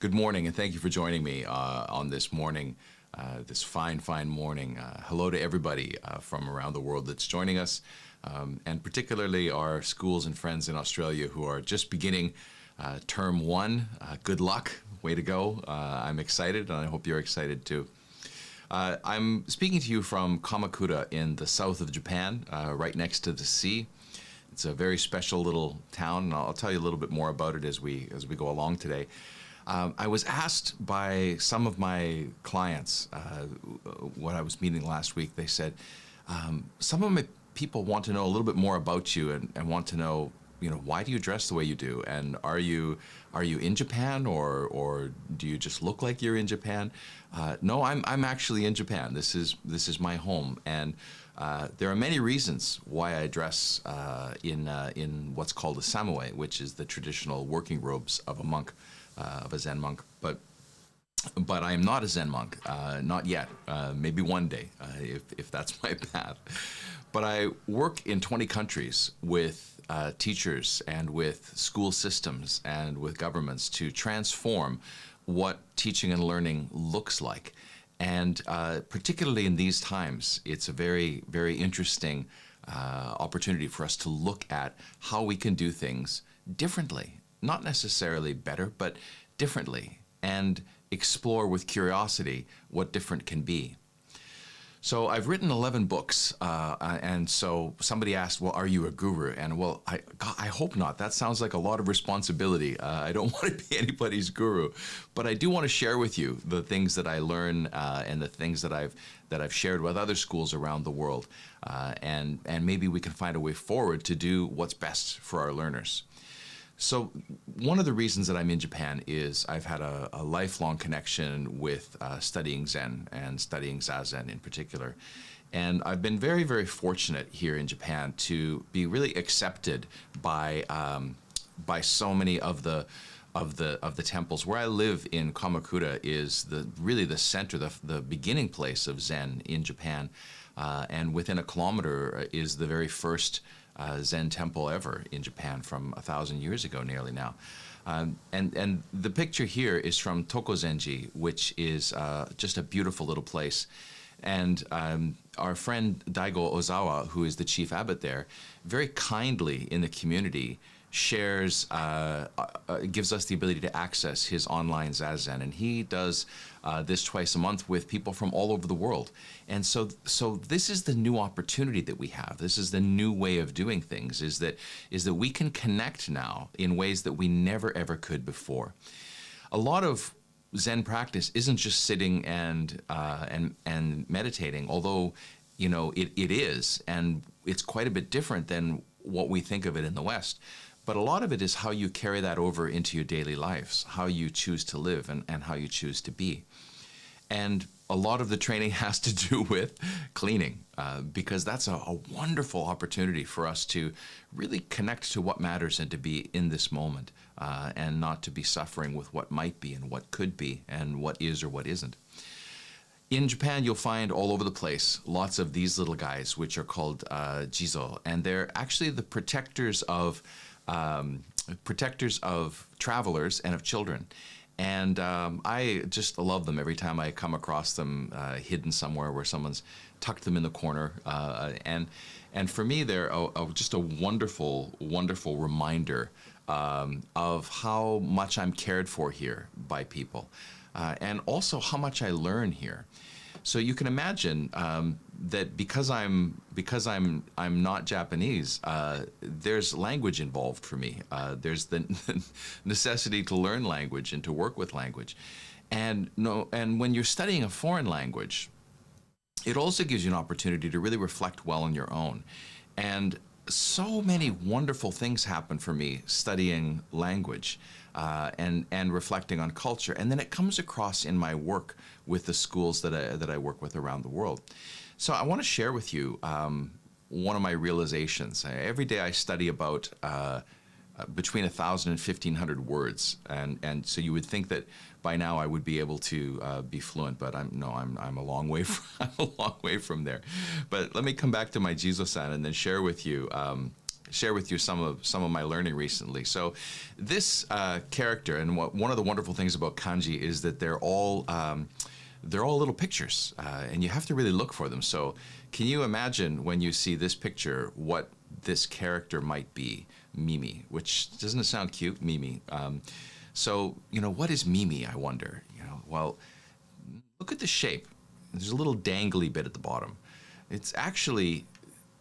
Good morning, and thank you for joining me on this morning, this fine morning. Hello to everybody from around the world that's joining us, and particularly our schools and friends in Australia who are just beginning term one. Good luck, way to go. I'm excited, and I hope you're excited too. I'm speaking to you from Kamakura in the south of Japan, right next to the sea. It's a very special little town, and I'll tell you a little bit more about it as we go along today. I was asked by some of my clients when I was meeting last week. They said, some of my people want to know a little bit more about you and want to know, why do you dress the way you do? And are you in Japan, or do you just look like you're in Japan? No, I'm actually in Japan. This is my home, and there are many reasons why I dress in what's called a samue, which is the traditional working robes of a monk. Of a Zen monk, but I am not a Zen monk, not yet. Maybe one day, if that's my path. But I work in 20 countries with teachers and with school systems and with governments to transform what teaching and learning looks like. And particularly in these times, it's a very, very interesting opportunity for us to look at how we can do things differently. Not necessarily better, but differently, and explore with curiosity what different can be. So I've written 11 books, and so somebody asked, well, are you a guru? And well, I hope not. That sounds like a lot of responsibility. I don't want to be anybody's guru, but I do want to share with you the things that I learn and the things that I've shared with other schools around the world, and maybe we can find a way forward to do what's best for our learners. So one of the reasons that I'm in Japan is I've had a lifelong connection with studying Zen and studying Zazen in particular. And I've been very, very fortunate here in Japan to be really accepted by so many of the temples. Where I live in Kamakura is really the center, the beginning place of Zen in Japan. And within a kilometer is the very first Zen temple ever in Japan from 1,000 years ago, nearly now. And the picture here is from Tokozenji, which is just a beautiful little place. And our friend Daigo Ozawa, who is the chief abbot there, very kindly in the community shares, gives us the ability to access his online Zazen, and he does this twice a month with people from all over the world. And so this is the new opportunity that we have. This is the new way of doing things, is that we can connect now in ways that we never ever could before. A lot of Zen practice isn't just sitting and meditating, although it is, and it's quite a bit different than what we think of it in the West. But a lot of it is how you carry that over into your daily lives, how you choose to live and how you choose to be. And a lot of the training has to do with cleaning, because that's a wonderful opportunity for us to really connect to what matters and to be in this moment, and not to be suffering with what might be and what could be and what is or what isn't. In Japan, you'll find all over the place lots of these little guys, which are called jizo, and they're actually the protectors of travelers and of children. And I just love them every time I come across them hidden somewhere where someone's tucked them in the corner. And for me, they're just a wonderful, wonderful reminder of how much I'm cared for here by people, and also how much I learn here. So you can imagine that because I'm not Japanese, there's language involved for me. There's the necessity to learn language and to work with language, and when you're studying a foreign language, it also gives you an opportunity to really reflect well on your own. And so many wonderful things happen for me studying language and reflecting on culture, and then it comes across in my work with the schools that I work with around the world. So I want to share with you one of my realizations. Every day I study about between 1,000 and 1,500 words, and so you would think that by now I would be able to be fluent, but I'm a long way from, I'm a long way from there. But let me come back to my Jizo-san and then share with you share with you some of my learning recently. So, this character, and one of the wonderful things about kanji is that they're all little pictures, and you have to really look for them. So, can you imagine when you see this picture what this character might be? Mimi, which doesn't it sound cute? Mimi. So, what is Mimi? I wonder. Well, look at the shape. There's a little dangly bit at the bottom. It's actually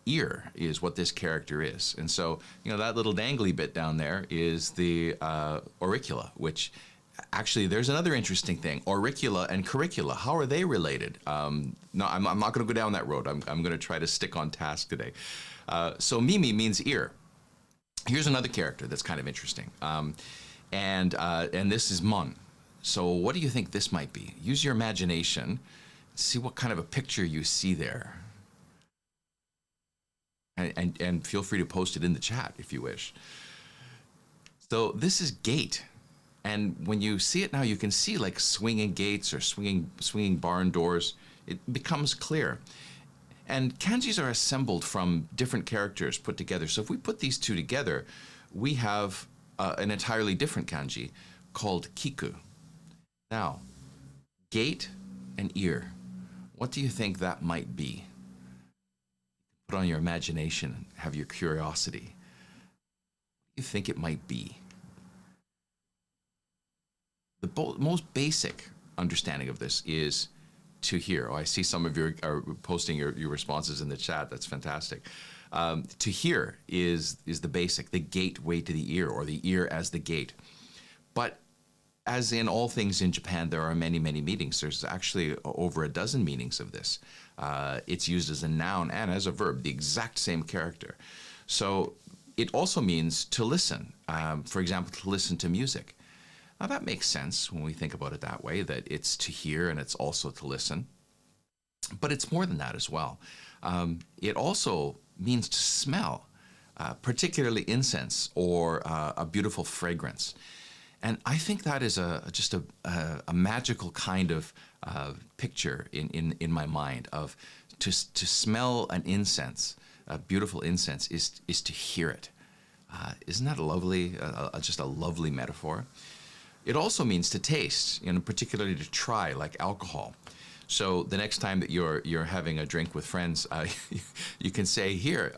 ear is what this character is. And so, that little dangly bit down there is the auricula, which actually there's another interesting thing. Auricula and curricula, how are they related? No, I'm not going to go down that road. I'm going to try to stick on task today. So Mimi means ear. Here's another character that's kind of interesting. And this is Mon. So what do you think this might be? Use your imagination. See what kind of a picture you see there. And feel free to post it in the chat if you wish. So this is gate. And when you see it now, you can see like swinging gates or swinging barn doors. It becomes clear. And kanjis are assembled from different characters put together. So if we put these two together, we have an entirely different kanji called kiku. Now, gate and ear. What do you think that might be? Put on your imagination, have your curiosity. What do you think it might be? The most basic understanding of this is to hear. Oh, I see some of you are posting your responses in the chat. That's fantastic. To hear is the basic, the gateway to the ear, or the ear as the gate. But as in all things in Japan, there are many, many meanings. There's actually over a dozen meanings of this. It's used as a noun and as a verb, the exact same character. So it also means to listen. For example, to listen to music. Now that makes sense when we think about it that way, that it's to hear and it's also to listen. But it's more than that as well. It also means to smell, particularly incense or a beautiful fragrance. And I think that is just a magical kind of picture in my mind of to smell an incense, a beautiful incense, is to hear it. Isn't that a lovely, just a lovely metaphor? It also means to taste, particularly to try, like alcohol. So the next time that you're having a drink with friends, you can say, hear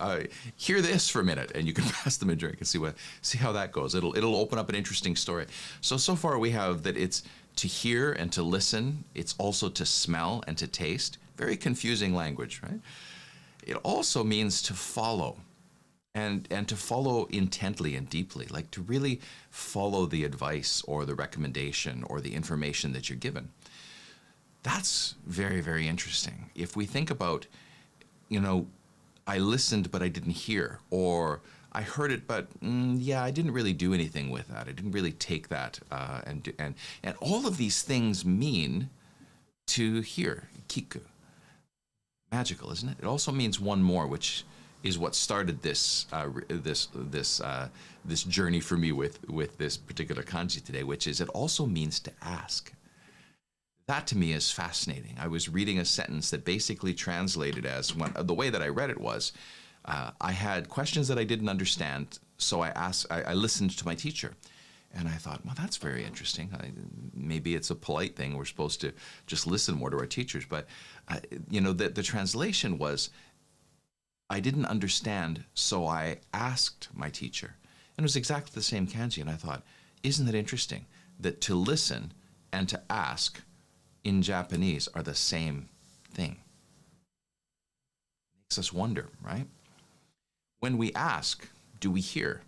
this for a minute, and you can pass them a drink and see how that goes. It'll open up an interesting story. So far we have that it's to hear and to listen. It's also to smell and to taste. Very confusing language, right? It also means to follow. And to follow intently and deeply, like to really follow the advice or the recommendation or the information that you're given. That's very, very interesting. If we think about, I listened but I didn't hear, or I heard it but I didn't really do anything with that. I didn't really take that and all of these things mean to hear, kiku. Magical, isn't it? It also means one more, which is what started this journey for me with this particular kanji today, which is it also means to ask. That to me is fascinating. I was reading a sentence that basically translated as, the way that I read it was, I had questions that I didn't understand, so I listened to my teacher. And I thought, well, that's very interesting. Maybe it's a polite thing. We're supposed to just listen more to our teachers. But, the translation was, I didn't understand, so I asked my teacher. And it was exactly the same kanji. And I thought, isn't it interesting that to listen and to ask in Japanese are the same thing? Makes us wonder, right? When we ask, do we hear?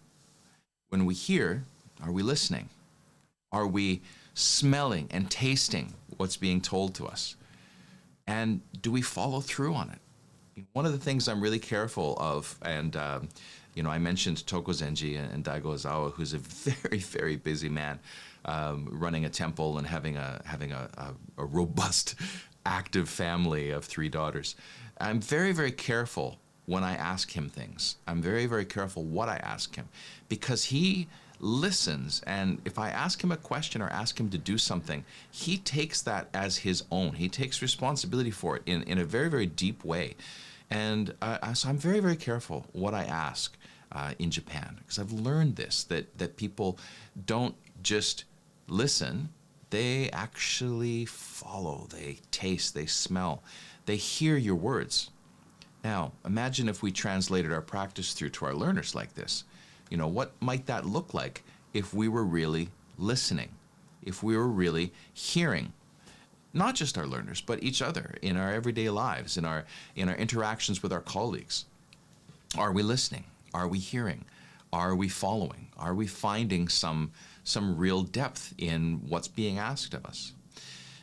When we hear, are we listening? Are we smelling and tasting what's being told to us? And do we follow through on it? One of the things I'm really careful of, and I mentioned Toko Zenji and Daigo Ozawa, who's a very, very busy man, running a temple and having a robust, active family of 3 daughters. I'm very, very careful when I ask him things. I'm very, very careful what I ask him, because he listens, and if I ask him a question or ask him to do something, he takes that as his own. He takes responsibility for it in a very, very deep way. And so I'm very, very careful what I ask. in Japan, because I've learned this, that people don't just listen, they actually follow, they taste, they smell, they hear your words. Now, imagine if we translated our practice through to our learners like this. You know, what might that look like if we were really listening, if we were really hearing? Not just our learners, but each other in our everyday lives, in our interactions with our colleagues. Are we listening? Are we hearing? Are we following? Are we finding some real depth in what's being asked of us?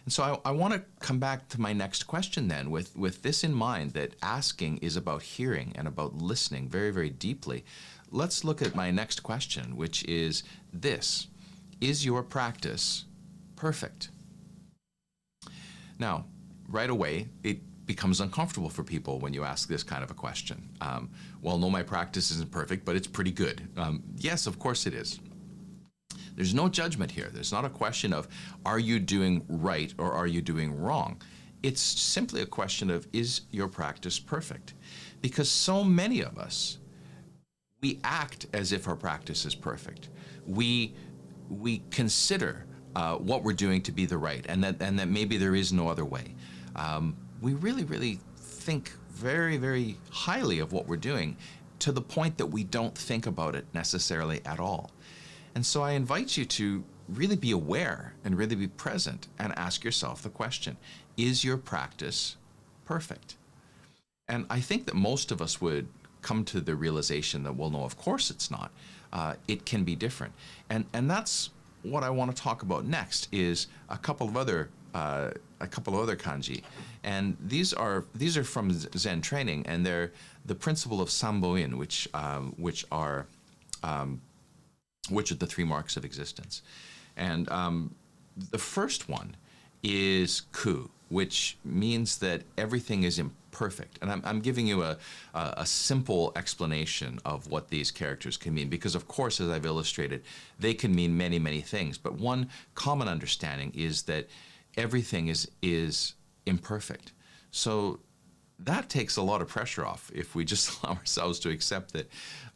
And so I want to come back to my next question then, with this in mind, that asking is about hearing and about listening very, very deeply. Let's look at my next question, which is this: is your practice perfect? Now, right away, it becomes uncomfortable for people when you ask this kind of a question. Well, no, my practice isn't perfect, but it's pretty good. Yes, of course it is. There's no judgment here. There's not a question of, are you doing right or are you doing wrong? It's simply a question of, is your practice perfect? Because so many of us, we act as if our practice is perfect. We consider what we're doing to be the right, and that maybe there is no other way. We really, really think very, very highly of what we're doing, to the point that we don't think about it necessarily at all. And so I invite you to really be aware and really be present and ask yourself the question: is your practice perfect? And I think that most of us would come to the realization that, well, no, of course it's not. It can be different. And that's what I want to talk about next, is a couple of other kanji. And these are from Zen training, and they're the principle of Samboin, which are the three marks of existence. And the first one is ku, which means that everything is imperfect. And I'm giving you a simple explanation of what these characters can mean, because of course, as I've illustrated, they can mean many, many things. But one common understanding is that everything is imperfect. So that takes a lot of pressure off if we just allow ourselves to accept that,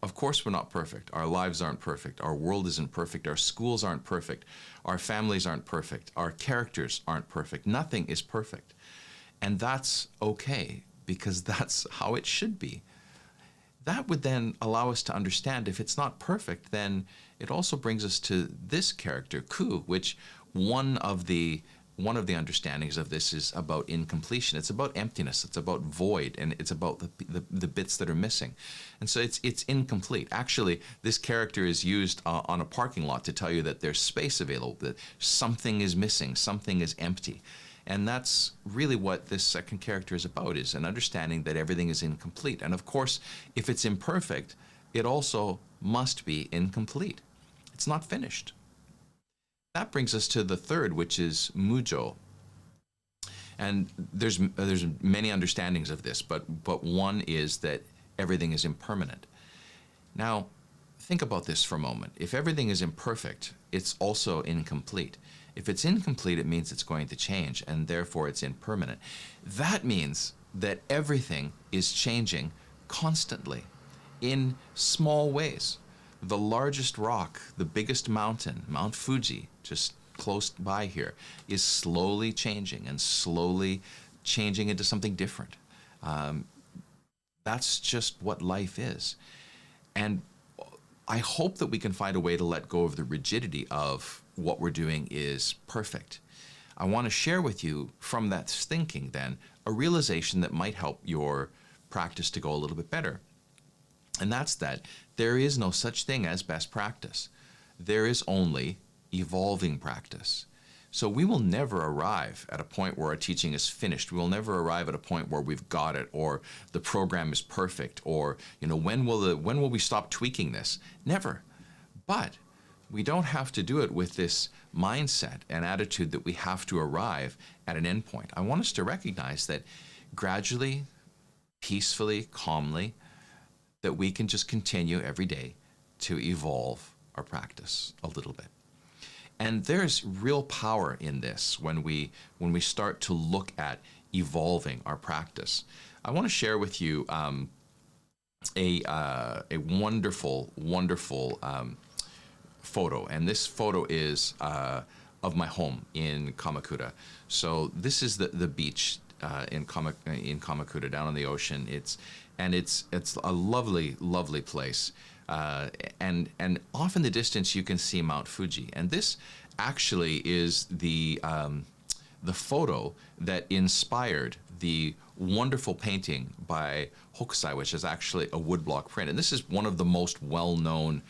of course, we're not perfect. Our lives aren't perfect. Our world isn't perfect. Our schools aren't perfect. Our families aren't perfect. Our characters aren't perfect. Nothing is perfect. And that's okay, because that's how it should be. That would then allow us to understand, if it's not perfect, then it also brings us to this character, ku, which one of the understandings of this is about incompletion. It's about emptiness. It's about void, and it's about the bits that are missing. And so it's incomplete. Actually, this character is used on a parking lot to tell you that there's space available, that something is missing, something is empty. And that's really what this second character is about, is an understanding that everything is incomplete. And of course, if it's imperfect, it also must be incomplete. It's not finished. That brings us to the third, which is mujo. And there's many understandings of this, but one is that everything is impermanent. Now, think about this for a moment. If everything is imperfect, it's also incomplete. If it's incomplete, it means it's going to change, and therefore it's impermanent. That means that everything is changing constantly in small ways. The largest rock, the biggest mountain, Mount Fuji, just close by here, is slowly changing and slowly changing into something different. That's just what life is. And I hope that we can find a way to let go of the rigidity of what we're doing is perfect. I want to share with you from that thinking then a realization that might help your practice to go a little bit better. And that's that there is no such thing as best practice. There is only evolving practice. So we will never arrive at a point where our teaching is finished. We will never arrive at a point where we've got it, or the program is perfect, or when will we stop tweaking this? Never. But we don't have to do it with this mindset and attitude that we have to arrive at an endpoint. I want us to recognize that gradually, peacefully, calmly, that we can just continue every day to evolve our practice a little bit. And there's real power in this when we start to look at evolving our practice. I want to share with you a wonderful, wonderful photo, and this photo is of my home in Kamakura. So this is the beach in Kamakura, down on the ocean. It's a lovely, lovely place, and off in the distance you can see Mount Fuji, and this actually is the photo that inspired the wonderful painting by Hokusai, which is actually a woodblock print. And this is one of the most well-known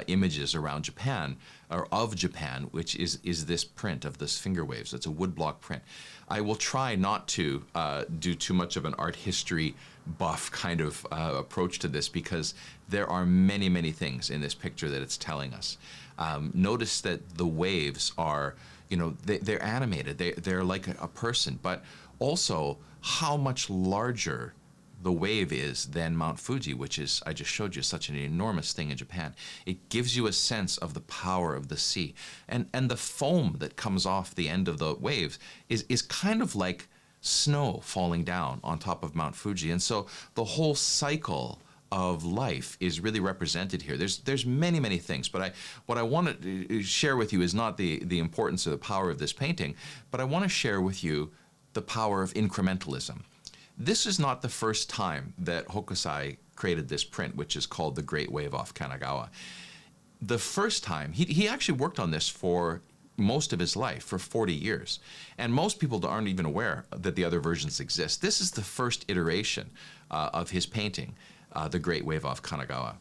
images around Japan, or of Japan, which is this print of this finger waves. It's a woodblock print. I will try not to do too much of an art history buff kind of approach to this, because there are many, many things in this picture that it's telling us. Notice that the waves are, they're animated. They're like a person, but also how much larger the wave is than Mount Fuji, which is, I just showed you, such an enormous thing in Japan. It gives you a sense of the power of the sea. And the foam that comes off the end of the waves is kind of like snow falling down on top of Mount Fuji. And so the whole cycle of life is really represented here. There's many, many things, but what I want to share with you is not the importance or the power of this painting, but I want to share with you the power of incrementalism. This is not the first time that Hokusai created this print, which is called The Great Wave off Kanagawa. The first time, he actually worked on this for most of his life, for 40 years. And most people aren't even aware that the other versions exist. This is the first iteration of his painting, The Great Wave off Kanagawa,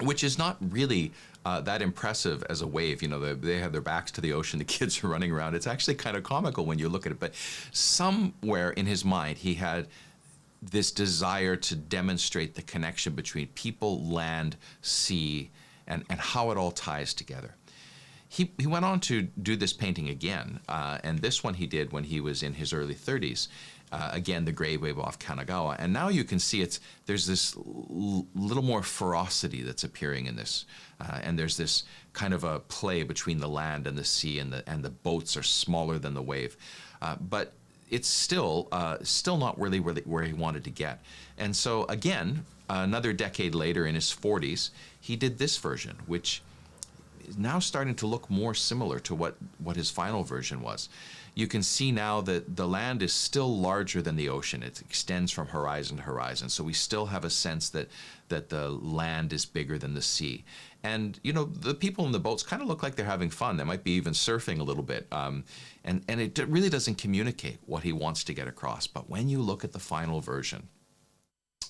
which is not really that impressive as a wave. They have their backs to the ocean, the kids are running around. It's actually kind of comical when you look at it, but somewhere in his mind he had this desire to demonstrate the connection between people, land, sea, and how it all ties together. He went on to do this painting again, and this one he did when he was in his early 30s. Again, The Great Wave off Kanagawa, and now you can see there's this little more ferocity that's appearing in this, and there's this kind of a play between the land and the sea, and the boats are smaller than the wave, but it's still not really where he wanted to get. And so again, another decade later, in his 40s, he did this version, which is now starting to look more similar to what his final version was. You can see now that the land is still larger than the ocean. It extends from horizon to horizon. So we still have a sense that the land is bigger than the sea. And, the people in the boats kind of look like they're having fun. They might be even surfing a little bit. And it really doesn't communicate what he wants to get across. But when you look at the final version,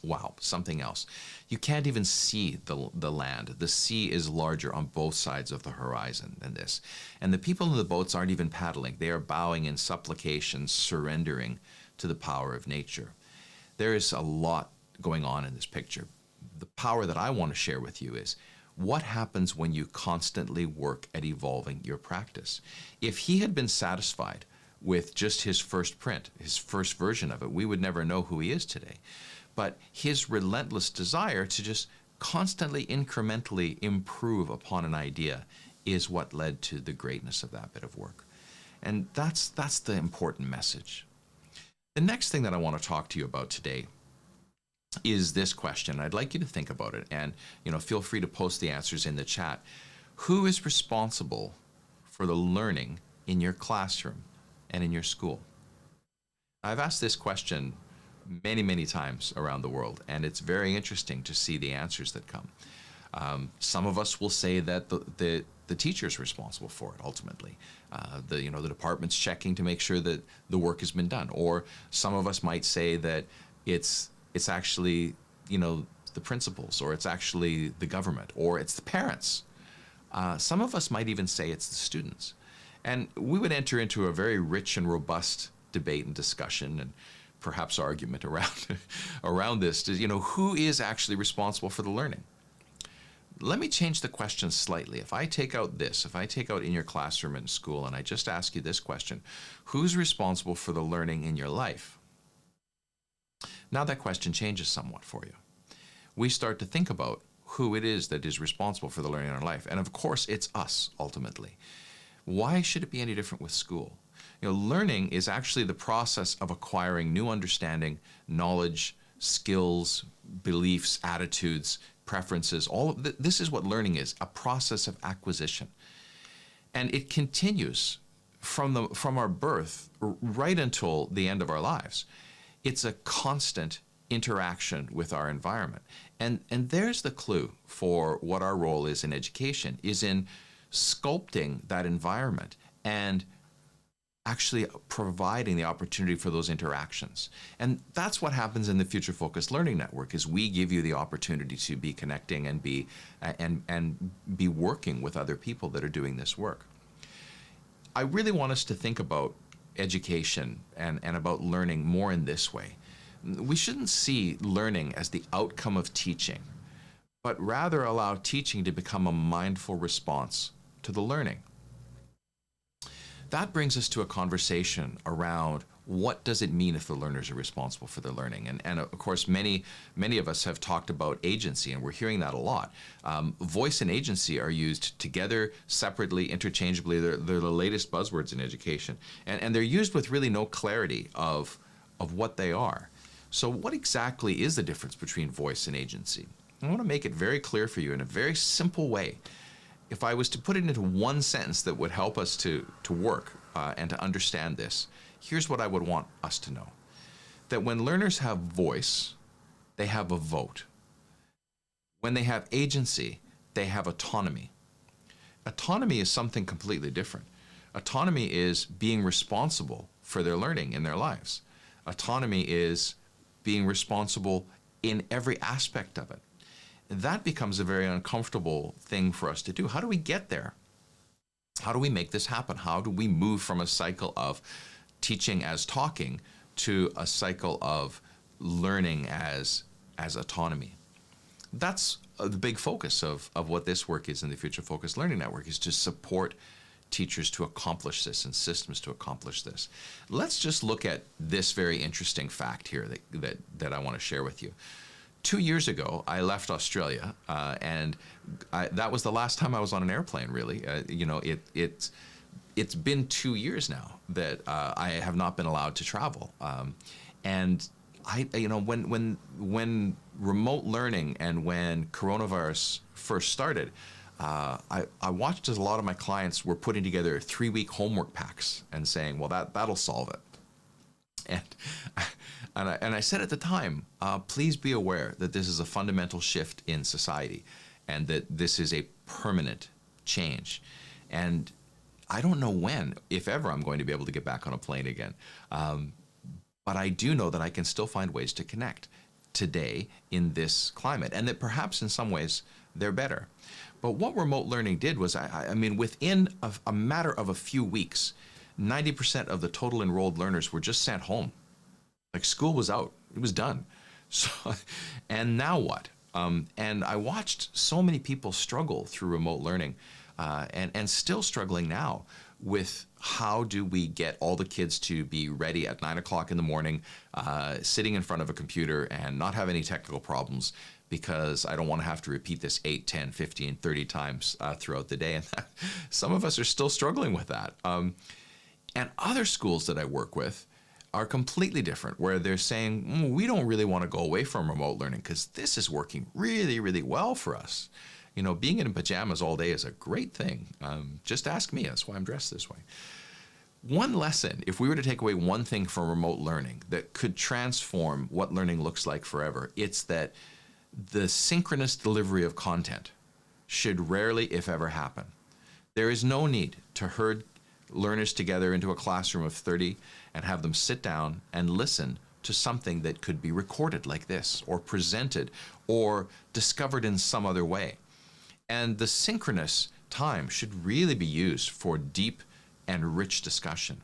wow, something else. You can't even see the land. The sea is larger on both sides of the horizon than this. And the people in the boats aren't even paddling. They are bowing in supplication, surrendering to the power of nature. There is a lot going on in this picture. The power that I want to share with you is what happens when you constantly work at evolving your practice. If he had been satisfied with just his first print, his first version of it, we would never know who he is today. But his relentless desire to just constantly, incrementally improve upon an idea is what led to the greatness of that bit of work. And that's the important message. The next thing that I want to talk to you about today is this question. I'd like you to think about it, and feel free to post the answers in the chat. Who is responsible for the learning in your classroom and in your school? I've asked this question many, many times around the world, and it's very interesting to see the answers that come. Some of us will say that the teacher is responsible for it ultimately. The department's checking to make sure that the work has been done. Or some of us might say that it's actually the principals, or it's actually the government, or it's the parents. Some of us might even say it's the students. And we would enter into a very rich and robust debate and discussion and perhaps argument around this. Who is actually responsible for the learning? Let me change the question slightly. If I take out in your classroom and school, and I just ask you this question, who's responsible for the learning in your life? Now that question changes somewhat for you. We start to think about who it is that is responsible for the learning in our life. And of course, it's us, ultimately. Why should it be any different with school? Learning is actually the process of acquiring new understanding, knowledge, skills, beliefs, attitudes, preferences. All of this is what learning is, a process of acquisition. And it continues from our birth right until the end of our lives. It's a constant interaction with our environment. And there's the clue for what our role is in education, is in sculpting that environment and actually providing the opportunity for those interactions. And that's what happens in the Future Focused Learning Network, is we give you the opportunity to be connecting and be working with other people that are doing this work. I really want us to think about education and about learning more in this way. We shouldn't see learning as the outcome of teaching, but rather allow teaching to become a mindful response to the learning. That brings us to a conversation around what does it mean if the learners are responsible for their learning? And of course, many of us have talked about agency, and we're hearing that a lot. Voice and agency are used together, separately, interchangeably. They're the latest buzzwords in education. And they're used with really no clarity of what they are. So what exactly is the difference between voice and agency? I want to make it very clear for you in a very simple way. If I was to put it into one sentence that would help us to work and to understand this, here's what I would want us to know. That when learners have voice, they have a vote. When they have agency, they have autonomy. Autonomy is something completely different. Autonomy is being responsible for their learning in their lives. Autonomy is being responsible in every aspect of it. That becomes a very uncomfortable thing for us to do. How do we get there? How do we make this happen? How do we move from a cycle of teaching as talking to a cycle of learning as autonomy? That's the big focus of what this work is in the Future Focused Learning Network, is to support teachers to accomplish this and systems to accomplish this. Let's just look at this very interesting fact here that I want to share with you. 2 years ago, I left Australia, and that was the last time I was on an airplane, really. It's been 2 years now that I have not been allowed to travel. And when remote learning and when coronavirus first started, I watched as a lot of my clients were putting together 3-week homework packs and saying, well, that'll solve it. And I said at the time, please be aware that this is a fundamental shift in society and that this is a permanent change. And I don't know when, if ever, I'm going to be able to get back on a plane again. But I do know that I can still find ways to connect today in this climate, and that perhaps in some ways they're better. But what remote learning did was, I mean, within a matter of a few weeks, 90% of the total enrolled learners were just sent home. Like, school was out, it was done. So, and now what? And I watched so many people struggle through remote learning, and still struggling now with how do we get all the kids to be ready at 9 o'clock in the morning, sitting in front of a computer and not have any technical problems, because I don't want to have to repeat this 8, 10, 15, 30 times throughout the day. And some of us are still struggling with that. And other schools that I work with are completely different, where they're saying, we don't really want to go away from remote learning because this is working really, really well for us. You know, being in pajamas all day is a great thing. Just ask me, that's why I'm dressed this way. One lesson, if we were to take away one thing from remote learning that could transform what learning looks like forever, it's that the synchronous delivery of content should rarely, if ever, happen. There is no need to herd learners together into a classroom of 30 and have them sit down and listen to something that could be recorded like this, or presented, or discovered in some other way. And the synchronous time should really be used for deep and rich discussion.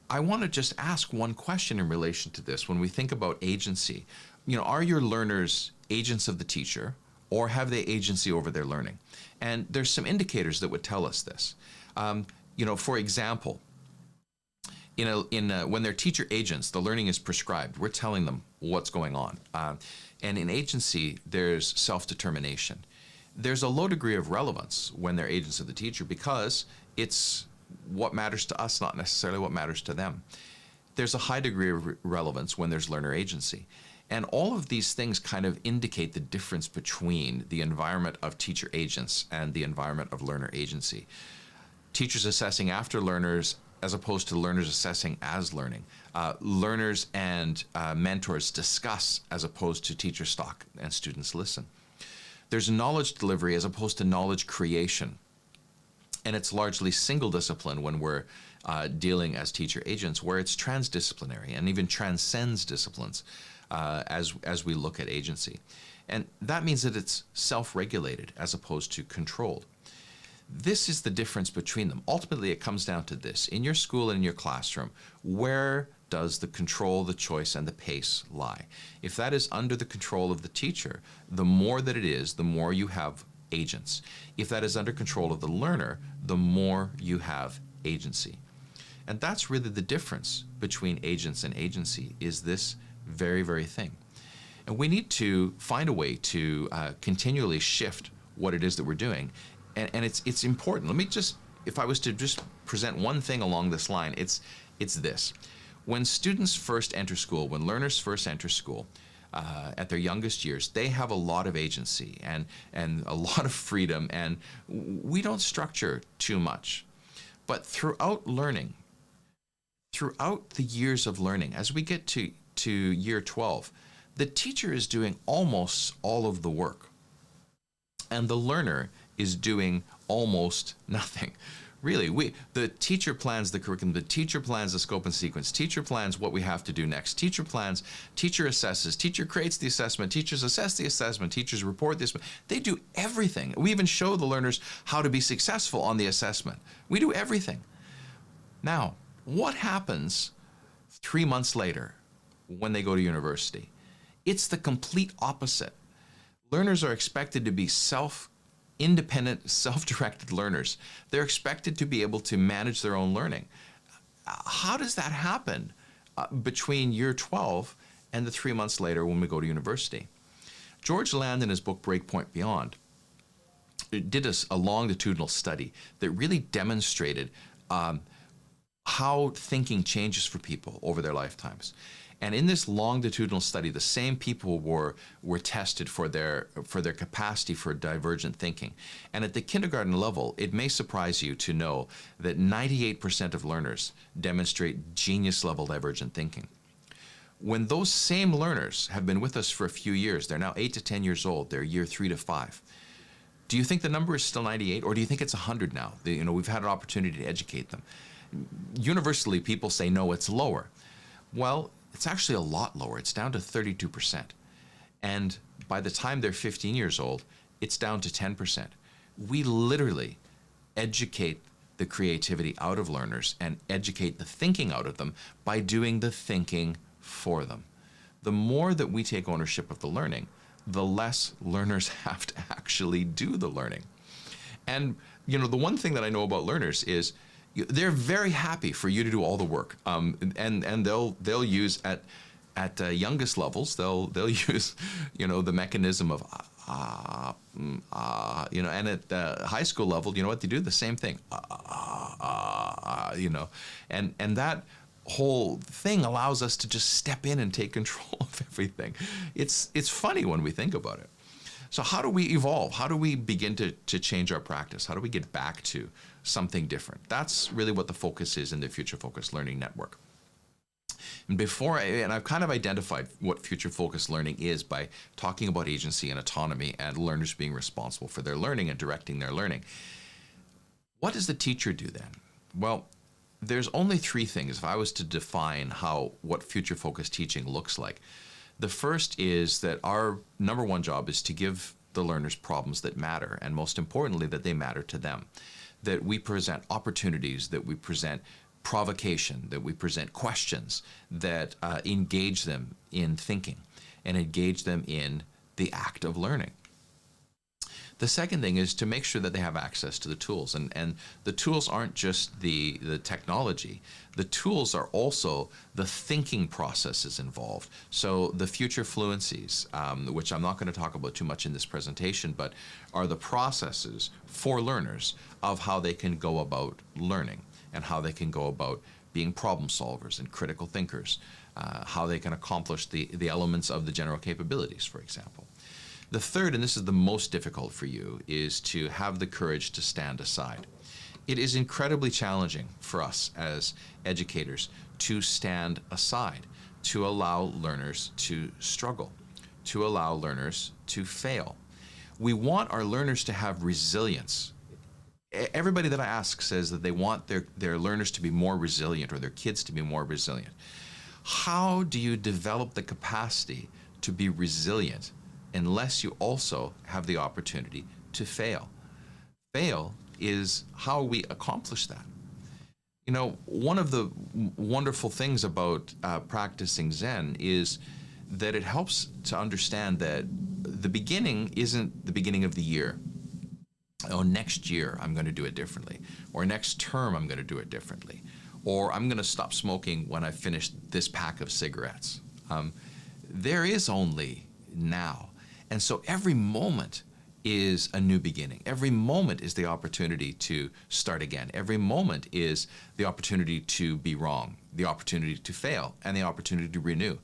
I want to just ask one question in relation to this. When we think about agency, you know, are your learners agents of the teacher, or have they agency over their learning? And there's some indicators that would tell us this. You know, for example, when they're teacher agents, the learning is prescribed. We're telling them what's going on. And in agency, there's self-determination. There's a low degree of relevance when they're agents of the teacher, because it's what matters to us, not necessarily what matters to them. there's a high degree of relevance when there's learner agency. And all of these things kind of indicate the difference between the environment of teacher agents and the environment of learner agency. Teachers assessing after learners as opposed to learners assessing as learning. Learners and mentors discuss as opposed to teacher stock and students listen. There's knowledge delivery as opposed to knowledge creation. And it's largely single discipline when we're dealing as teacher agents, where it's transdisciplinary and even transcends disciplines as we look at agency. And that means that it's self-regulated as opposed to controlled. This is the difference between them. Ultimately, it comes down to this. In your school and in your classroom, where does the control, the choice, and the pace lie? If that is under the control of the teacher, the more that it is, the more you have agents. If that is under control of the learner, the more you have agency. And that's really the difference between agents and agency, is this very, very thing. And we need to find a way to continually shift what it is that we're doing. And it's important. Let me just, if I was to just present one thing along this line, it's this. When students first enter school, when learners first enter school, at their youngest years, they have a lot of agency and a lot of freedom, and we don't structure too much. But throughout learning, throughout the years of learning, as we get to year 12, the teacher is doing almost all of the work, and the learner is doing almost nothing. Really, the teacher plans the curriculum, the teacher plans the scope and sequence, teacher plans what we have to do next, teacher plans, teacher assesses, teacher creates the assessment, teachers assess the assessment, teachers report the assessment. They do everything. We even show the learners how to be successful on the assessment. We do everything. Now, what happens 3 months later when they go to university? It's the complete opposite. Learners are expected to be independent, self-directed learners. They're expected to be able to manage their own learning. How does that happen between year 12 and the 3 months later when we go to university? George Land, in his book Breakpoint Beyond, did a longitudinal study that really demonstrated how thinking changes for people over their lifetimes. And in this longitudinal study, the same people were tested for their capacity for divergent thinking. And at the kindergarten level, it may surprise you to know that 98% of learners demonstrate genius-level divergent thinking. When those same learners have been with us for a few years, they're now 8 to 10 years old, they're year 3 to 5. Do you think the number is still 98, or do you think it's 100 now? We've had an opportunity to educate them. Universally, people say, no, it's lower. Well, it's actually a lot lower. It's down to 32%. And by the time they're 15 years old, it's down to 10%. We literally educate the creativity out of learners and educate the thinking out of them by doing the thinking for them. The more that we take ownership of the learning, the less learners have to actually do the learning. And the one thing that I know about learners is they're very happy for you to do all the work, and they'll use at youngest levels they'll use the mechanism of and at the high school level, what they do, the same thing, and that whole thing allows us to just step in and take control of everything. It's funny when we think about it. So how do we evolve? How do we begin to change our practice? How do we get back to something different? That's really what the focus is in the Future Focused Learning Network. And I've kind of identified what Future Focused Learning is by talking about agency and autonomy and learners being responsible for their learning and directing their learning. What does the teacher do then? Well, there's only 3 things if I was to define what Future Focused teaching looks like. The first is that our number 1 job is to give the learners problems that matter, and most importantly, that they matter to them. That we present opportunities, that we present provocation, that we present questions that engage them in thinking and engage them in the act of learning. The second thing is to make sure that they have access to the tools, and the tools aren't just the technology. The tools are also the thinking processes involved. So the future fluencies, which I'm not going to talk about too much in this presentation, but are the processes for learners of how they can go about learning and how they can go about being problem solvers and critical thinkers, how they can accomplish the elements of the general capabilities, for example. The third, and this is the most difficult for you, is to have the courage to stand aside. It is incredibly challenging for us as educators to stand aside, to allow learners to struggle, to allow learners to fail. We want our learners to have resilience. Everybody that I ask says that they want their learners to be more resilient, or their kids to be more resilient. How do you develop the capacity to be resilient unless you also have the opportunity to fail? Fail is how we accomplish that. You know, one of the wonderful things about practicing Zen is that it helps to understand that the beginning isn't the beginning of the year. Oh, next year I'm going to do it differently, or next term I'm going to do it differently, or I'm going to stop smoking when I finish this pack of cigarettes. There is only now. And so every moment is a new beginning. Every moment is the opportunity to start again. Every moment is the opportunity to be wrong, the opportunity to fail, and the opportunity to renew.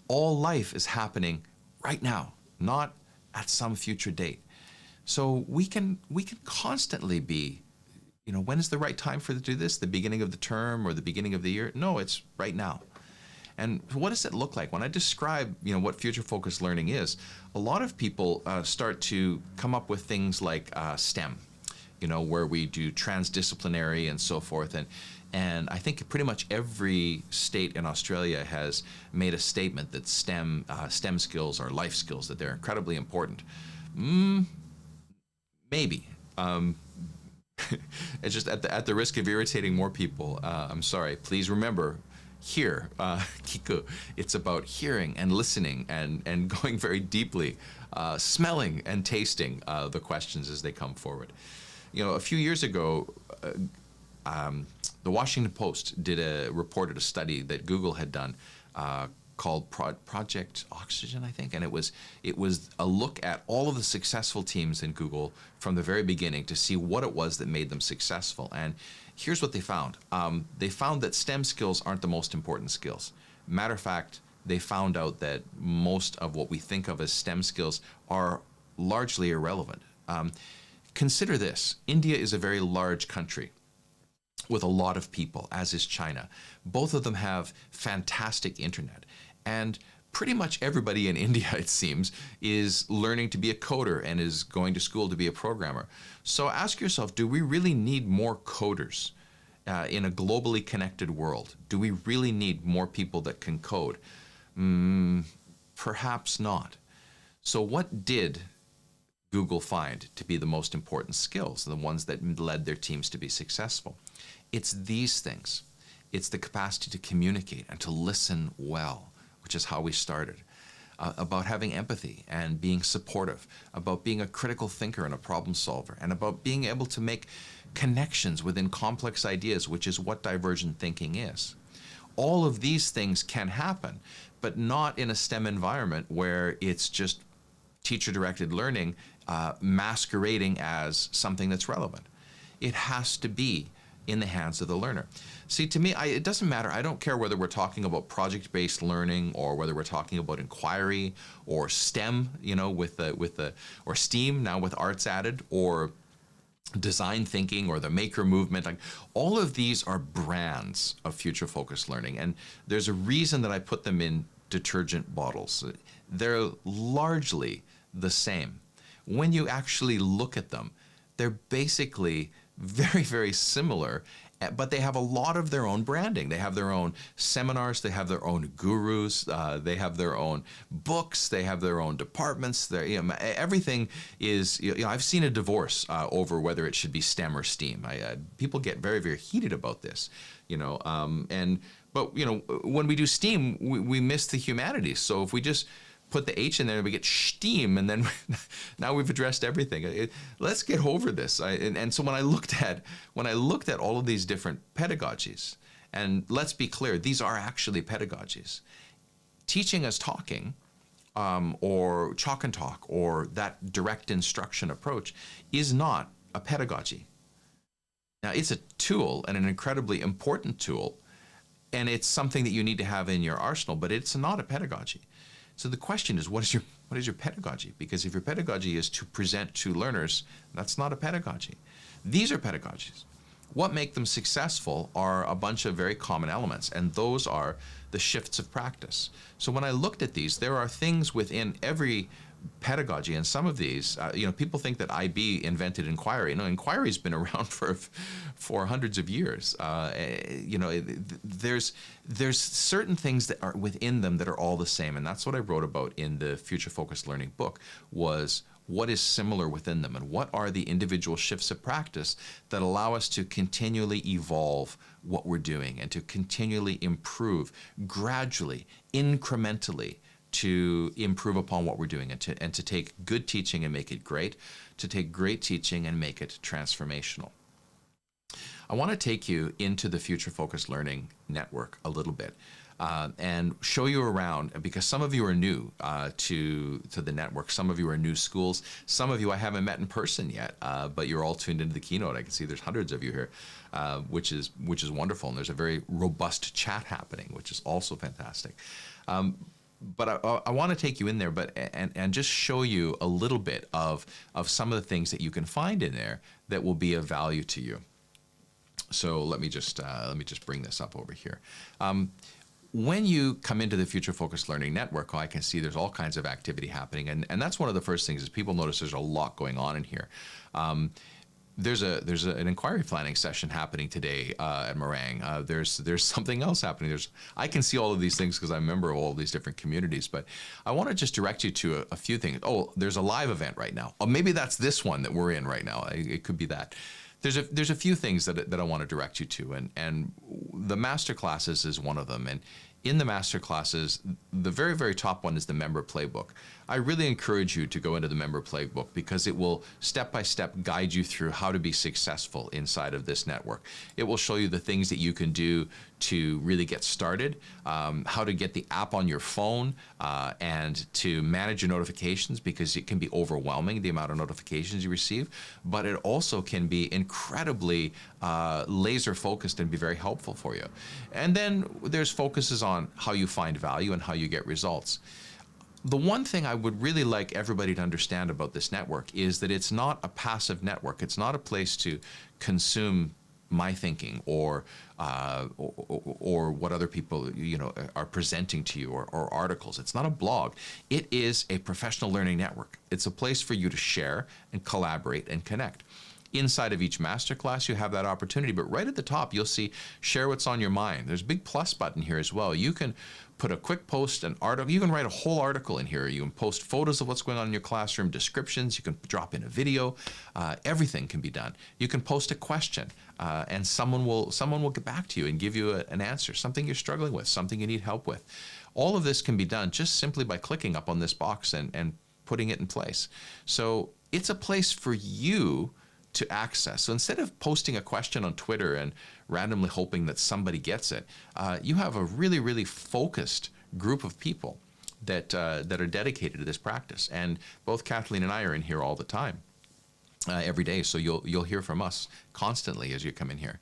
All life is happening right now, not at some future date. So we can constantly be, you know, when is the right time for to do this? The beginning of the term or the beginning of the year? No, it's right now. And what does it look like? When I describe, you know, what future-focused learning is, a lot of people start to come up with things like STEM, you know, where we do transdisciplinary and so forth. And I think pretty much every state in Australia has made a statement that STEM skills are life skills, that they're incredibly important. Maybe. It's just at the risk of irritating more people, I'm sorry. Please remember, here, Kiku, it's about hearing and listening and going very deeply, smelling and tasting the questions as they come forward. You know, a few years ago, the Washington Post reported a study that Google had done called Project Oxygen, I think, and it was a look at all of the successful teams in Google from the very beginning to see what it was that made them successful. And here's what they found. They found that STEM skills aren't the most important skills. Matter of fact, they found out that most of what we think of as STEM skills are largely irrelevant. Consider this. India is a very large country with a lot of people, as is China. Both of them have fantastic internet. And pretty much everybody in India, it seems, is learning to be a coder and is going to school to be a programmer. So ask yourself, do we really need more coders in a globally connected world? Do we really need more people that can code? Perhaps not. So what did Google find to be the most important skills, the ones that led their teams to be successful? It's these things. It's the capacity to communicate and to listen well, which is how we started, about having empathy and being supportive, about being a critical thinker and a problem solver, and about being able to make connections within complex ideas, which is what divergent thinking is. All of these things can happen, but not in a STEM environment where it's just teacher-directed learning masquerading as something that's relevant. It has to be in the hands of the learner. See, to me, it doesn't matter. I don't care whether we're talking about project-based learning or whether we're talking about inquiry or STEM, you know, or STEAM now with arts added, or design thinking or the maker movement. Like, all of these are brands of future-focused learning, and there's a reason that I put them in detergent bottles. They're largely the same. When you actually look at them, they're basically very, very similar, but they have a lot of their own branding. They have their own seminars, they have their own gurus, they have their own books, they have their own departments. Everything is, I've seen a divorce over whether it should be STEM or STEAM. People get very, very heated about this, but when we do STEAM, we miss the humanities. So if we just put the H in there, we get STEAM, and then now we've addressed everything. Let's get over this. And so when I looked at all of these different pedagogies, and let's be clear, these are actually pedagogies. Teaching as talking, or chalk and talk, or that direct instruction approach is not a pedagogy. Now, it's a tool, and an incredibly important tool, and it's something that you need to have in your arsenal, but it's not a pedagogy. So the question is, what is your pedagogy? Because if your pedagogy is to present to learners, that's not a pedagogy. These are pedagogies. What make them successful are a bunch of very common elements, and those are the shifts of practice. So when I looked at these, there are things within every pedagogy, and some of these, people think that IB invented inquiry. No, inquiry's been around for hundreds of years. There's certain things that are within them that are all the same, and that's what I wrote about in the Future Focused Learning book, was what is similar within them, and what are the individual shifts of practice that allow us to continually evolve what we're doing and to continually improve gradually, incrementally, to improve upon what we're doing, and to take good teaching and make it great, to take great teaching and make it transformational. I want to take you into the Future Focused Learning Network a little bit and show you around, because some of you are new to the network. Some of you are new schools. Some of you I haven't met in person yet, but you're all tuned into the keynote. I can see there's hundreds of you here, which is wonderful. And there's a very robust chat happening, which is also fantastic. But I want to take you in there, and just show you a little bit of some of the things that you can find in there that will be of value to you. So let me just bring this up over here. When you come into the Future Focused Learning Network, I can see there's all kinds of activity happening, and that's one of the first things is people notice there's a lot going on in here. There's an inquiry planning session happening today at Meringue. There's something else happening. I can see all of these things because I'm a member of all these different communities, but I want to just direct you to a few things. Oh, there's a live event right now. Oh, maybe that's this one that we're in right now. It could be that. There's a few things that I want to direct you to, and the master classes is one of them. And in the master classes, the very, very top one is the member playbook. I really encourage you to go into the member playbook because it will step-by-step guide you through how to be successful inside of this network. It will show you the things that you can do to really get started, how to get the app on your phone, and to manage your notifications, because it can be overwhelming, the amount of notifications you receive, but it also can be incredibly laser focused and be very helpful for you. And then there's focuses on how you find value and how you get results. The one thing I would really like everybody to understand about this network is that it's not a passive network. It's not a place to consume my thinking or what other people are presenting to you, or articles. It's not a blog. It is a professional learning network. It's a place for you to share and collaborate and connect. Inside of each masterclass, you have that opportunity, but right at the top, you'll see share what's on your mind. There's a big plus button here as well. You can put a quick post, an article. You can write a whole article in here. You can post photos of what's going on in your classroom, descriptions. You can drop in a video. Everything can be done. You can post a question, and someone will get back to you and give you an answer, something you're struggling with, something you need help with. All of this can be done just simply by clicking up on this box and putting it in place. So it's a place for you to access. So instead of posting a question on Twitter and randomly hoping that somebody gets it, you have a really, really focused group of people that are dedicated to this practice. And both Kathleen and I are in here all the time, every day. So you'll hear from us constantly as you come in here.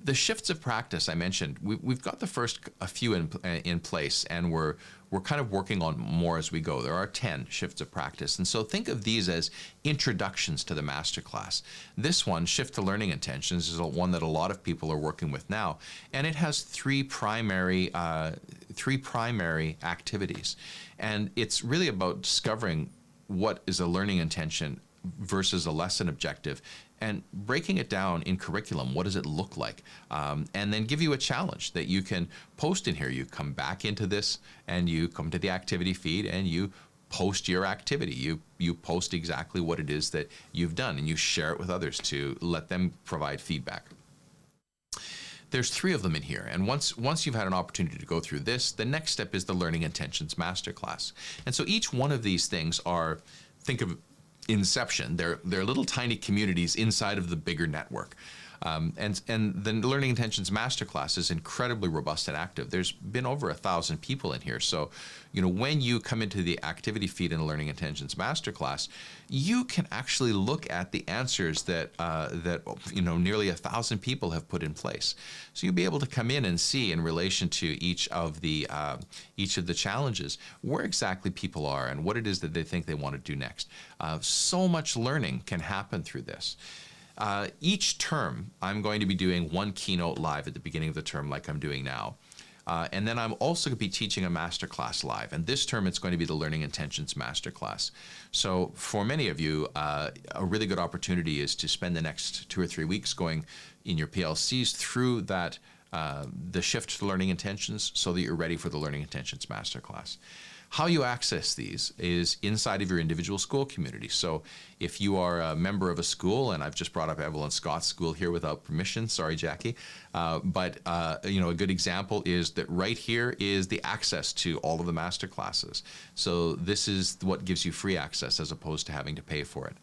The shifts of practice I mentioned, we've got the first a few in place, and we're kind of working on more as we go. There are 10 shifts of practice, and so think of these as introductions to the masterclass. This one, Shift to Learning Intentions, is one that a lot of people are working with now, and it has three primary activities, and it's really about discovering what is a learning intention versus a lesson objective, and breaking it down in curriculum. What does it look like? And then give you a challenge that you can post in here. You come back into this and you come to the activity feed and you post your activity. You post exactly what it is that you've done, and you share it with others to let them provide feedback. There's 3 of them in here, and once you've had an opportunity to go through this, the next step is the Learning Intentions Masterclass. And so each one of these things are, think of Inception. They're little tiny communities inside of the bigger network. And the Learning Intentions Masterclass is incredibly robust and active. There's been over 1,000 people in here. So, when you come into the activity feed in the Learning Intentions Masterclass, you can actually look at the answers that nearly 1,000 people have put in place. So you'll be able to come in and see, in relation to each of the challenges, where exactly people are and what it is that they think they want to do next. So much learning can happen through this. Each term, I'm going to be doing one keynote live at the beginning of the term, like I'm doing now. And then I'm also going to be teaching a masterclass live. And this term, it's going to be the Learning Intentions Masterclass. So for many of you, a really good opportunity is to spend the next 2 or 3 weeks going in your PLCs through that, the shift to Learning Intentions, so that you're ready for the Learning Intentions Masterclass. How you access these is inside of your individual school community. So if you are a member of a school, and I've just brought up Evelyn Scott's school here without permission, sorry, Jackie, but a good example is that right here is the access to all of the master classes. So this is what gives you free access as opposed to having to pay for it.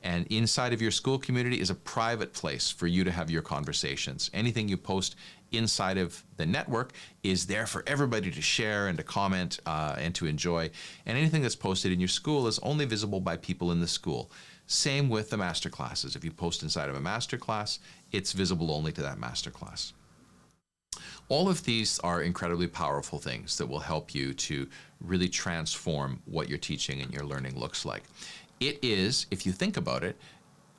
And inside of your school community is a private place for you to have your conversations. Anything you post inside of the network is there for everybody to share and to comment and to enjoy. And anything that's posted in your school is only visible by people in the school. Same with the master classes. If you post inside of a master class, it's visible only to that master class. All of these are incredibly powerful things that will help you to really transform what your teaching and your learning looks like. It is, if you think about it,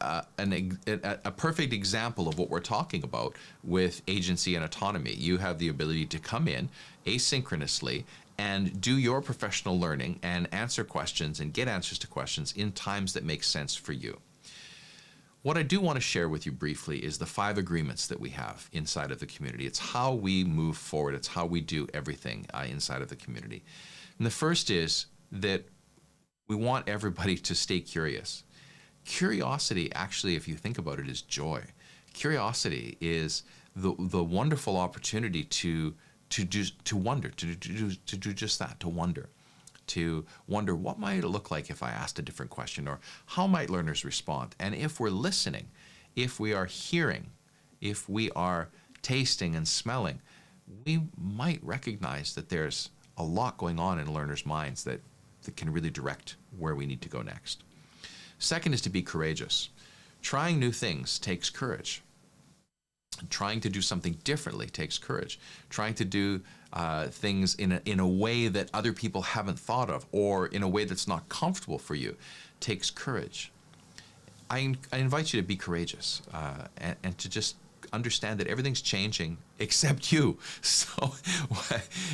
a perfect example of what we're talking about with agency and autonomy. You have the ability to come in asynchronously and do your professional learning and answer questions and get answers to questions in times that make sense for you. What I do want to share with you briefly is the 5 agreements that we have inside of the community. It's how we move forward. It's how we do everything inside of the community. And the first is that we want everybody to stay curious. Curiosity, actually, if you think about it, is joy. Curiosity is the wonderful opportunity to wonder, to do just that, to wonder what might it look like if I asked a different question, or how might learners respond? And if we're listening, if we are hearing, if we are tasting and smelling, we might recognize that there's a lot going on in learners' minds that can really direct where we need to go next. Second is to be courageous. Trying new things takes courage. Trying to do something differently takes courage. Trying to do things in a way that other people haven't thought of, or in a way that's not comfortable for you, takes courage. I invite you to be courageous and to just understand that everything's changing except you. So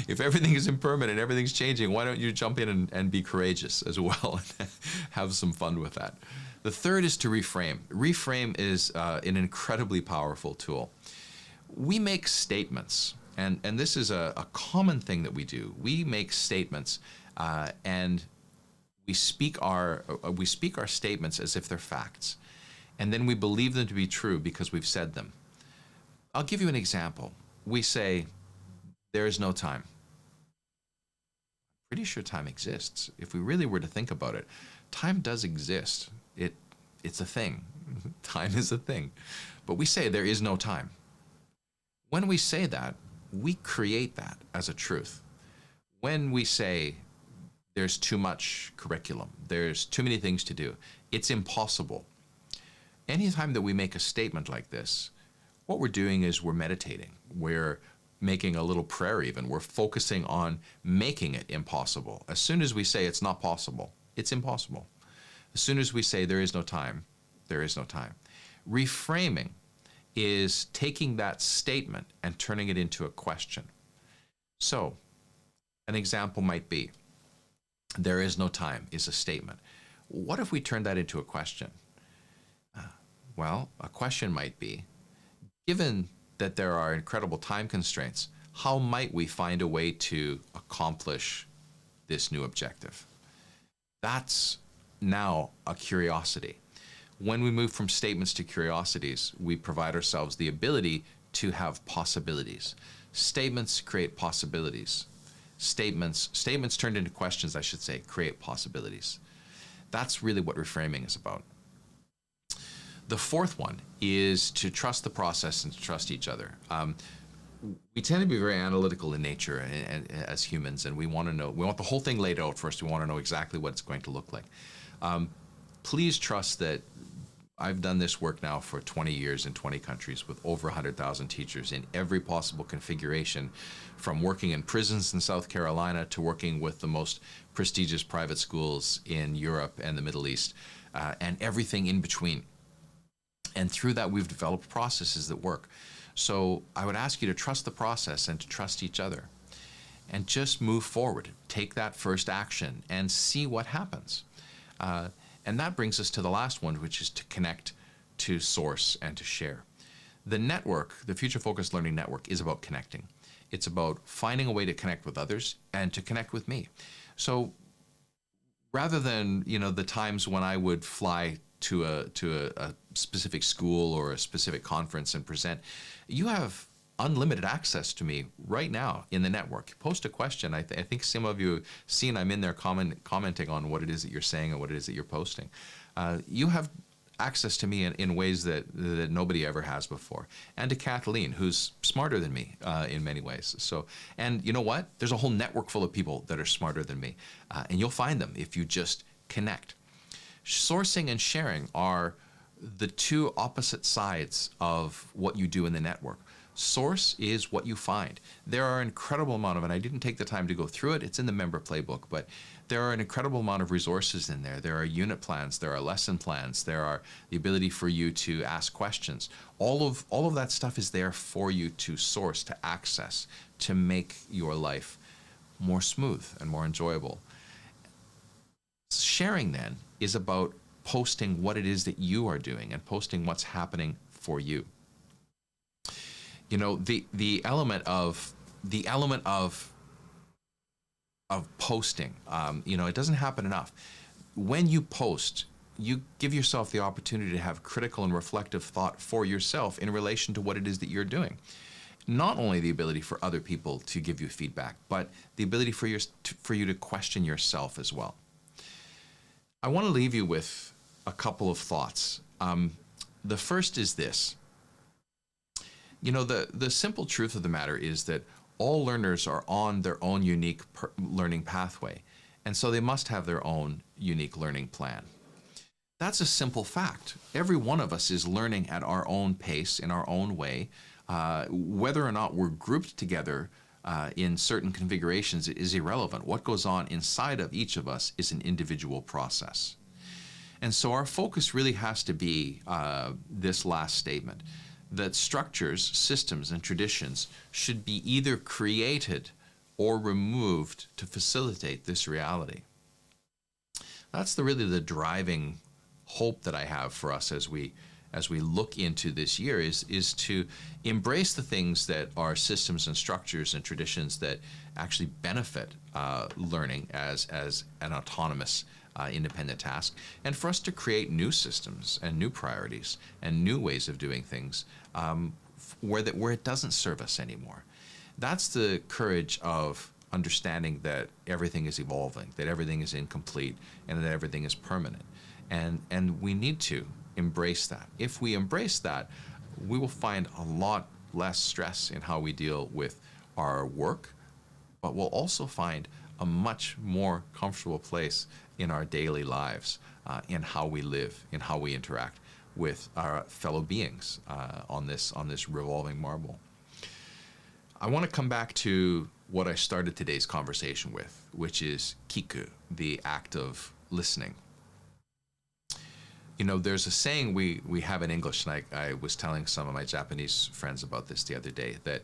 if everything is impermanent, everything's changing, why don't you jump in and be courageous as well and have some fun with that. The third is to reframe. Reframe is an incredibly powerful tool. We make statements, and this is a common thing that we do. We make statements and we speak our statements as if they're facts, and then we believe them to be true because we've said them. I'll give you an example. We say, there is no time. Pretty sure time exists. If we really were to think about it, time does exist. It's a thing. Time is a thing. But we say there is no time. When we say that, we create that as a truth. When we say there's too much curriculum, there's too many things to do, it's impossible. Anytime that we make a statement like this, what we're doing is we're meditating. We're making a little prayer even. We're focusing on making it impossible. As soon as we say it's not possible, it's impossible. As soon as we say there is no time, there is no time. Reframing is taking that statement and turning it into a question. So, an example might be, there is no time is a statement. What if we turn that into a question? Well, a question might be, given that there are incredible time constraints, how might we find a way to accomplish this new objective? That's now a curiosity. When we move from statements to curiosities, we provide ourselves the ability to have possibilities. Statements create possibilities. Statements turned into questions, I should say, create possibilities. That's really what reframing is about. The fourth one is to trust the process and to trust each other. We tend to be very analytical in nature and as humans, and we want to know, we want the whole thing laid out first. We want to know exactly what it's going to look like. Please trust that I've done this work now for 20 years in 20 countries with over 100,000 teachers in every possible configuration, from working in prisons in South Carolina to working with the most prestigious private schools in Europe and the Middle East, and everything in between. And through that, we've developed processes that work. So I would ask you to trust the process and to trust each other. And just move forward. Take that first action and see what happens. And that brings us to the last one, which is to connect, to source, and to share. The network, the Future Focused Learning Network, is about connecting. It's about finding a way to connect with others and to connect with me. So rather than, the times when I would fly to a specific school or a specific conference and present, you have unlimited access to me right now in the network. Post a question. I think some of you have seen I'm in there commenting on what it is that you're saying and what it is that you're posting. You have access to me in ways that nobody ever has before. And to Kathleen, who's smarter than me in many ways. So, and you know what? There's a whole network full of people that are smarter than me. And you'll find them if you just connect. Sourcing and sharing are the two opposite sides of what you do in the network. Source is what you find. There are an incredible amount of, and I didn't take the time to go through it, it's in the member playbook, but there are an incredible amount of resources in there. There are unit plans, there are lesson plans, there are the ability for you to ask questions. All of that stuff is there for you to source, to access, to make your life more smooth and more enjoyable. Sharing then is about posting what it is that you are doing and posting what's happening for you. The element of posting, it doesn't happen enough. When you post, you give yourself the opportunity to have critical and reflective thought for yourself in relation to what it is that you're doing. Not only the ability for other people to give you feedback, but the ability for you to question yourself as well. I want to leave you with a couple of thoughts. The first is this. The simple truth of the matter is that all learners are on their own unique learning pathway, and so they must have their own unique learning plan. That's a simple fact. Every one of us is learning at our own pace, in our own way. Whether or not we're grouped together in certain configurations is irrelevant. What goes on inside of each of us is an individual process. And so our focus really has to be this last statement, that structures, systems, and traditions should be either created or removed to facilitate this reality. That's really the driving hope that I have for us as we look into this year is to embrace the things that are systems and structures and traditions that actually benefit learning as an autonomous independent task, and for us to create new systems and new priorities and new ways of doing things where it doesn't serve us anymore. That's the courage of understanding that everything is evolving, that everything is incomplete, and that everything is permanent. And we need to embrace that. If we embrace that, we will find a lot less stress in how we deal with our work, but we'll also find a much more comfortable place in our daily lives, in how we live, in how we interact with our fellow beings on this revolving marble. I want to come back to what I started today's conversation with, which is kiku, the act of listening. There's a saying we have in English, and I was telling some of my Japanese friends about this the other day, that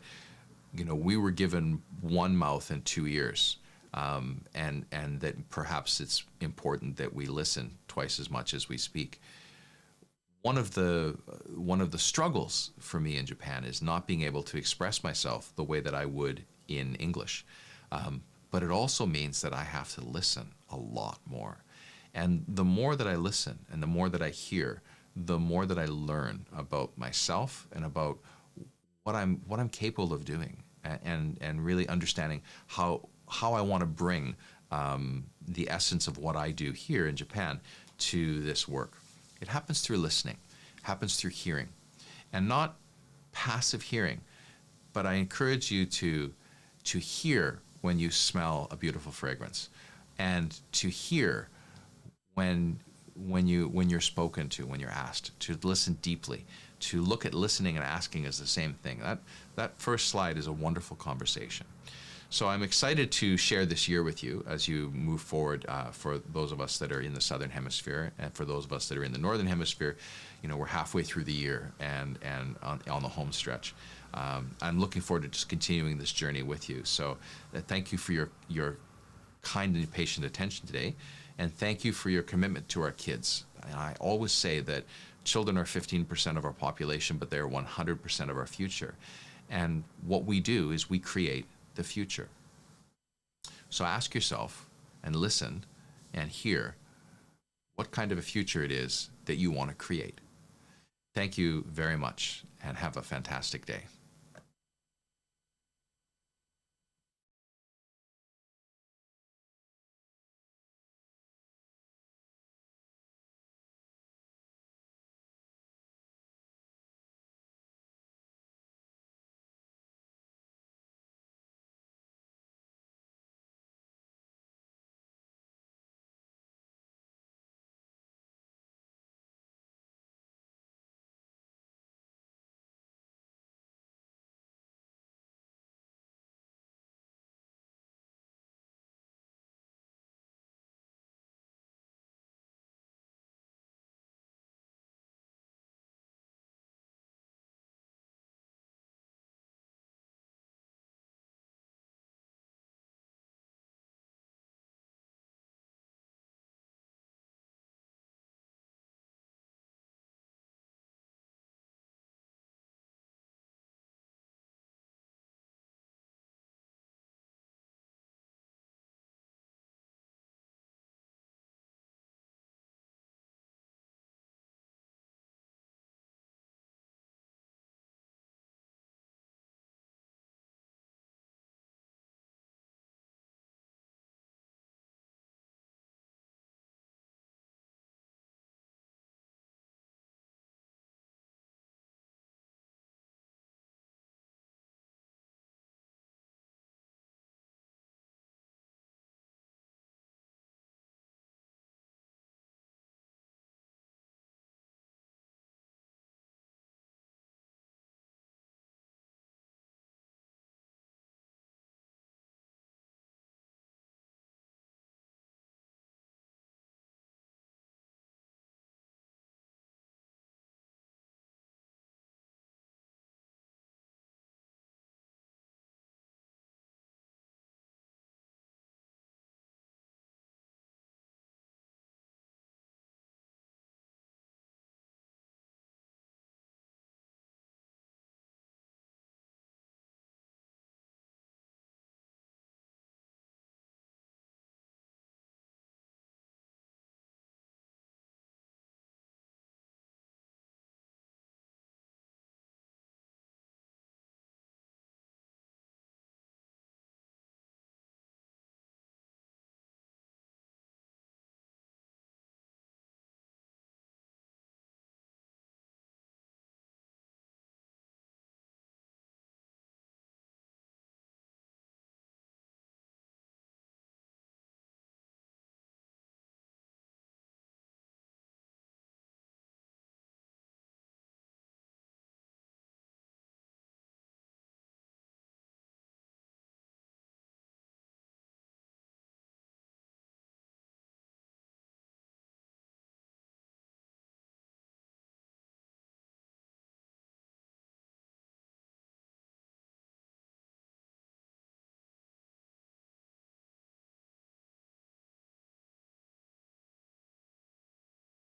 we were given one mouth and two ears. And that perhaps it's important that we listen twice as much as we speak. One of the struggles for me in Japan is not being able to express myself the way that I would in English. But it also means that I have to listen a lot more. And the more that I listen and the more that I hear, the more that I learn about myself and about what I'm capable of doing, and really understanding how I want to bring the essence of what I do here in Japan to this work. It happens through listening. happens through hearing, and not passive hearing, but I encourage you to hear when you smell a beautiful fragrance, and to hear when you're spoken to, when you're asked, to listen deeply, to look at listening and asking as the same thing. That first slide is a wonderful conversation. So I'm excited to share this year with you as you move forward. For those of us that are in the Southern Hemisphere, and for those of us that are in the Northern Hemisphere, we're halfway through the year and on the home stretch. I'm looking forward to just continuing this journey with you. So thank you for your kind and patient attention today, and thank you for your commitment to our kids. And I always say that children are 15% of our population, but they're 100% of our future. And what we do is we create the future. So ask yourself and listen and hear what kind of a future it is that you want to create. Thank you very much, and have a fantastic day.